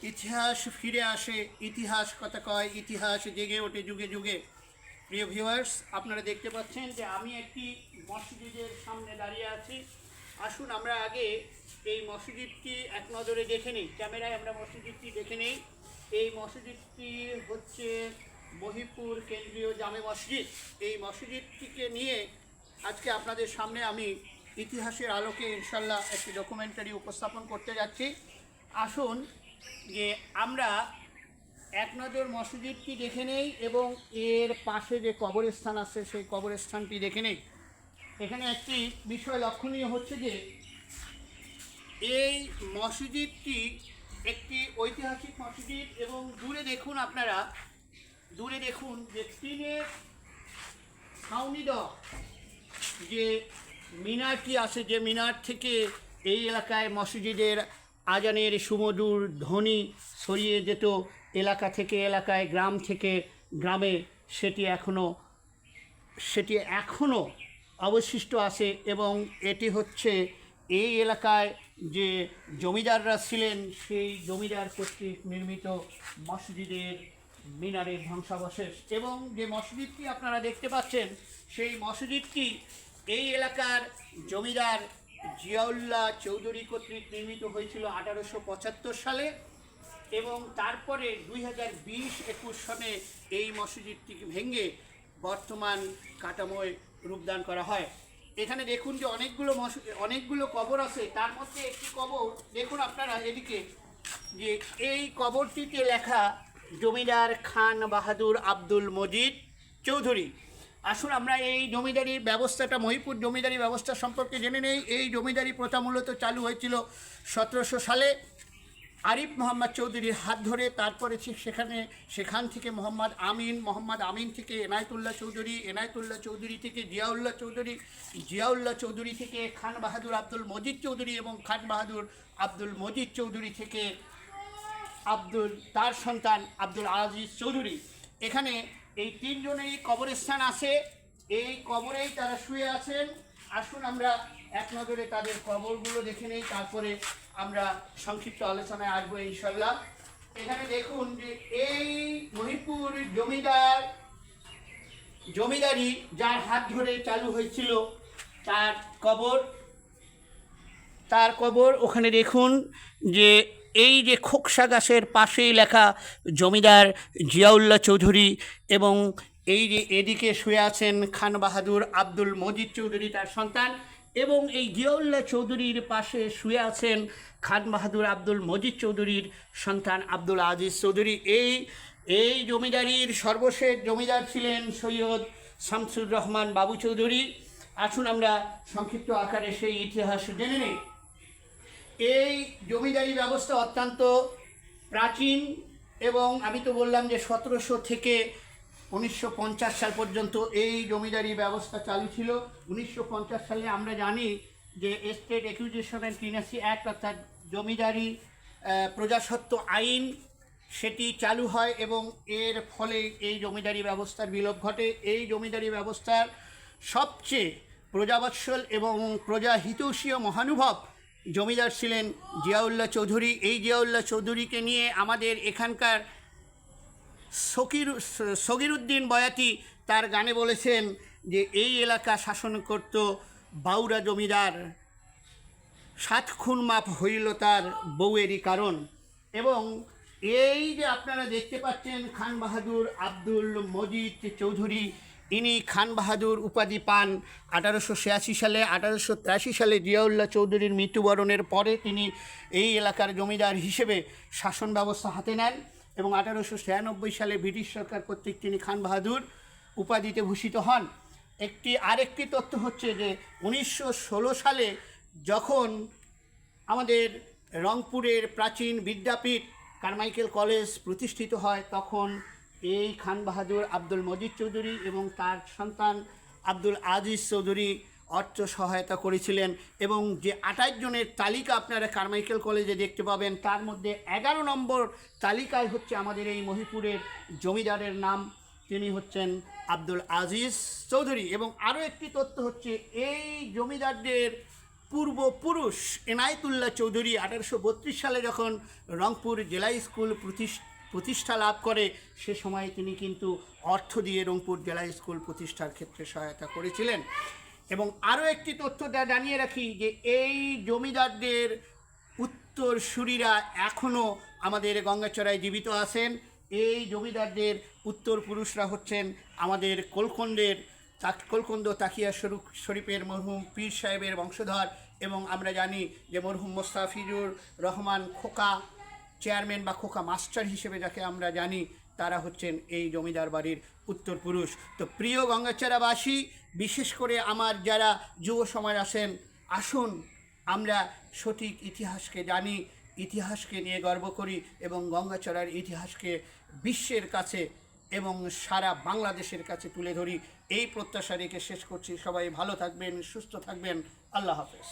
ইতিহাস ফিরে আসে, ইতিহাস কথা কয়, ইতিহাস জেগে ওঠে যুগে যুগে। প্রিয় ভিউয়ার্স, আপনারা দেখতে পাচ্ছেন যে আমি একটি মসজিদের সামনে দাঁড়িয়ে আছি। আসুন আমরা আগে এই মসজিদটি এক নজরে দেখে নিই, ক্যামেরায় আমরা মসজিদটি দেখে নিই। এই মসজিদটি হচ্ছে মহিপুর কেন্দ্রীয় জামে মসজিদ। এই মসজিদটিকে নিয়ে আজকে আপনাদের সামনে আমি ইতিহাসের আলোকে ইনশাল্লাহ একটি ডকুমেন্টারি উপস্থাপন করতে যাচ্ছি। আসুন যে আমরা এক নজর মসজিদটি দেখে নেই এবং এর পাশে যে কবরস্থান আছে সেই কবরস্থানটি দেখে নেই। এখানে একটি বিষয় লক্ষণীয় হচ্ছে যে এই মসজিদটি একটি ঐতিহাসিক মসজিদ এবং দূরে দেখুন, আপনারা দূরে দেখুন যে টিনের ছাউনি দেওয়া যে মিনারটি আছে, যে মিনার থেকে এই এলাকায় মসজিদের আজানের সুমধুর ধ্বনি ছড়িয়ে যেত এলাকা থেকে এলাকায়, গ্রাম থেকে গ্রামে, সেটি এখনও অবশিষ্ট আছে। এবং এটি হচ্ছে এই এলাকায় যে জমিদাররা ছিলেন সেই জমিদার কর্তৃক নির্মিত মসজিদের মিনারের ধ্বংসাবশেষ। এবং যে মসজিদটি আপনারা দেখতে পাচ্ছেন সেই মসজিদটি এই এলাকার জমিদার জিয়াউল্লাহ চৌধুরী কর্তৃক নির্মিত হয়েছিল 1875 সালে এবং তারপরে 2020-21 সনে এই মসজিদটিকে ভেঙে বর্তমান কাঠামোয় রূপদান করা হয়। এখানে দেখুন যে অনেকগুলো কবর আছে, তার মধ্যে একটি কবর দেখুন আপনারা এদিকে, যে এই কবরটিতে লেখা জমিদার খান বাহাদুর আব্দুল মজিদ চৌধুরী। আসুন আমরা এই জমিদারি ব্যবস্থাটা, মহিপুর জমিদারি ব্যবস্থা সম্পর্কে জেনে নেই। এই জমিদারি প্রথা মূলত চালু হয়েছিল 1700 সালে আরিফ মোহাম্মদ চৌধুরীর হাত ধরে। তারপরে সেখান থেকে মোহাম্মদ আমিন থেকে এনায়েতুল্লাহ চৌধুরী থেকে জিয়াউল্লাহ চৌধুরী থেকে খান বাহাদুর আব্দুল মজিদ চৌধুরী এবং খান বাহাদুর আব্দুল মজিদ চৌধুরী থেকে তার সন্তান আব্দুল আজিজ চৌধুরী। এখানে এই তিনজনেরই কবরস্থান আছে, এই কবরেই তারা শুয়ে আছেন। আসুন আমরা এক নজরে তাদের কবরগুলো দেখে নেই, তারপরে আমরা সংক্ষিপ্ত আলোচনায় আসবো ইনশাল্লাহ। এখানে দেখুন যে এই মহিপুর জমিদারি যার হাত ধরে চালু হয়েছিল তার কবর ওখানে দেখুন যে এই যে খোকসা গাছের পাশেই লেখা জমিদার জিয়াউল্লাহ চৌধুরী এবং এই যে এদিকে শুয়ে আছেন খান বাহাদুর আব্দুল মজিদ চৌধুরী তার সন্তান, এবং এই জিয়াউল্লাহ চৌধুরীর পাশে শুয়ে আছেন খান বাহাদুর আব্দুল মজিদ চৌধুরীর সন্তান আব্দুল আজিজ চৌধুরী। এই জমিদারির সর্বশেষ জমিদার ছিলেন সৈয়দ শামসুর রহমান বাবু চৌধুরী। আসুন আমরা সংক্ষিপ্ত আকারে সেই ইতিহাস জেনে নিই। এই জমিদারি ব্যবস্থা অত্যন্ত প্রাচীন এবং আমি তো বললাম যে 1700 থেকে 1950 সাল পর্যন্ত এই জমিদারি ব্যবস্থা চালু ছিল। 1950 সালে আমরা জানি যে estate acquisition and tenancy act অর্থাৎ জমিদারি প্রজাস্বত্ব আইন সেটি চালু হয় এবং এর ফলে এই জমিদারি ব্যবস্থার বিলোপ ঘটে। এই জমিদারি ব্যবস্থার সবচেয়ে প্রজাবৎসল এবং প্রজাহিতৈষী মহানুভব জমিদার ছিলেন জিয়াউল্লাহ চৌধুরী। এই জিয়াউল্লাহ চৌধুরীকে নিয়ে আমাদের এখানকার সগিরউদ্দিন বয়াতি তার গানে বলেছেন যে এই এলাকা শাসন করত বাউরা জমিদার, 7 খুন মাপ হইল তার বউয়েরই কারণ। এবং এই যে আপনারা দেখতে পাচ্ছেন খান বাহাদুর আব্দুল মজিদ চৌধুরী, ইনি খান বাহাদুর উপাধি পান 1886 সালে। 1883 সালে জিয়াউল্লাহ চৌধুরীর মৃত্যুবরণের পরে তিনি এই এলাকার জমিদার হিসেবে শাসন ব্যবস্থা হাতে নেন এবং 1896 সালে ব্রিটিশ সরকার কর্তৃক তিনি খান বাহাদুর উপাধিতে ভূষিত হন। আরেকটি তথ্য হচ্ছে যে 1916 সালে যখন আমাদের রংপুরের প্রাচীন বিদ্যাপীঠ কারমাইকেল কলেজ প্রতিষ্ঠিত হয়, তখন এই খান বাহাদুর আব্দুল মজিদ চৌধুরী এবং তার সন্তান আব্দুল আজিজ চৌধুরী অর্থ সহায়তা করেছিলেন। এবং যে 28 জনের তালিকা আপনারা কারমাইকেল কলেজে দেখতে পাবেন, তার মধ্যে 11 নম্বর তালিকায় হচ্ছে আমাদের এই মহিপুরের জমিদারের নাম, তিনি হচ্ছেন আব্দুল আজিজ চৌধুরী। এবং আরও একটি তথ্য হচ্ছে এই জমিদারদের পূর্বপুরুষ এনায়েতুল্লাহ চৌধুরী 1832 সালে যখন রংপুর জেলা স্কুল প্রতিষ্ঠা লাভ করে, সে সময় তিনি কিন্তু অর্থ দিয়ে রংপুর জেলা স্কুল প্রতিষ্ঠার ক্ষেত্রে সহায়তা করেছিলেন। এবং আরও একটি তথ্য জানিয়ে রাখি যে এই জমিদারদের উত্তরসূরিরা এখনও আমাদের গঙ্গাচড়ায় জীবিত আছেন। এই জমিদারদের উত্তরপুরুষরা হচ্ছেন আমাদের কলকন্দ তাকিয়া শরীফের মরহুম পীর সাহেবের বংশধর, এবং আমরা জানি যে মরহুম মোস্তাফিজুর রহমান খোকা চেয়ারম্যান বা খোকা মাস্টার হিসেবে যাকে আমরা জানি, তারা হচ্ছেন এই জমিদার বাড়ির উত্তরপুরুষ। তো প্রিয় গঙ্গাচড়াবাসী, বিশেষ করে আমার যারা যুব সমাজ আছেন, আসুন আমরা সঠিক ইতিহাসকে জানি, ইতিহাসকে নিয়ে গর্ব করি এবং গঙ্গাচড়ার ইতিহাসকে বিশ্বের কাছে এবং সারা বাংলাদেশের কাছে তুলে ধরি। এই প্রত্যাশা রেখে শেষ করছি। সবাই ভালো থাকবেন, সুস্থ থাকবেন। আল্লাহ হাফেজ।